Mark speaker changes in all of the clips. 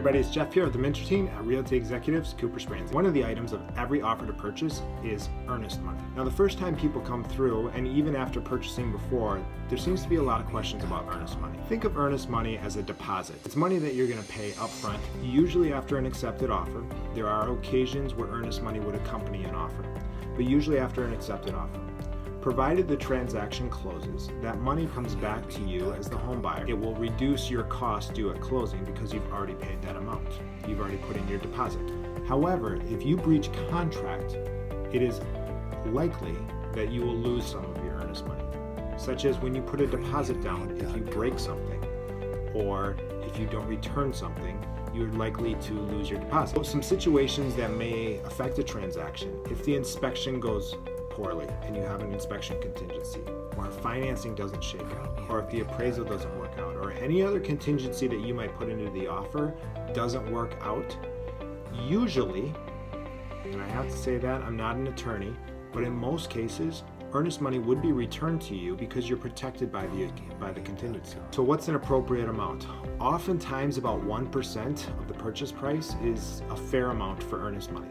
Speaker 1: everybody, it's Jeff here with the Mentor Team at Realty Executives, Cooper Spransy. One of the items of every offer to purchase is earnest money. Now the first time people come through, and even after purchasing before, there seems to be a lot of questions about earnest money. Think of earnest money as a deposit. It's money that you're going to pay up front, usually after an accepted offer. There are occasions where earnest money would accompany an offer, but usually after an accepted offer. Provided the transaction closes, that money comes back to you as the home buyer. It will reduce your cost due at closing because you've already paid that amount. You've already put in your deposit. However, if you breach contract, it is likely that you will lose some of your earnest money, such as when you put a deposit down, if you break something, or if you don't return something, you're likely to lose your deposit. So some situations that may affect a transaction: if the inspection goes poorly and you have an inspection contingency, or financing doesn't shake out, or if the appraisal doesn't work out, or any other contingency that you might put into the offer doesn't work out, usually, and I have to say that I'm not an attorney, but in most cases, earnest money would be returned to you because you're protected by the contingency. So what's an appropriate amount? Oftentimes about 1% of the purchase price is a fair amount for earnest money.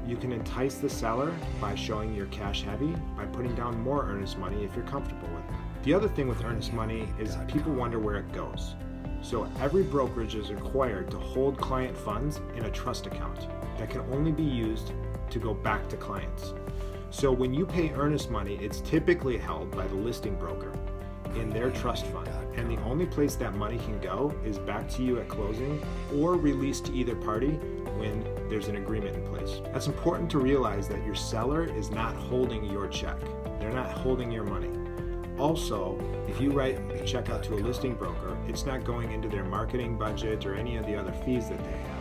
Speaker 1: You can entice the seller by showing you're cash heavy, by putting down more earnest money if you're comfortable with it. The other thing with earnest money is people wonder where it goes. So every brokerage is required to hold client funds in a trust account that can only be used to go back to clients. So when you pay earnest money, it's typically held by the listing broker in their trust fund, and the only place that money can go is back to you at closing or released to either party when there's an agreement in place. That's important to realize, that your seller is not holding your check. They're not holding your money. Also, if you write a check out to a listing broker, it's not going into their marketing budget or any of the other fees that they have.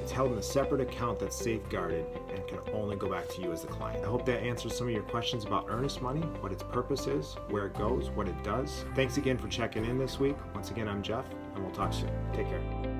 Speaker 1: It's held in a separate account that's safeguarded and can only go back to you as the client. I hope that answers some of your questions about earnest money, what its purpose is, where it goes, what it does. Thanks again for checking in this week. Once again, I'm Jeff, and we'll talk soon. Take care.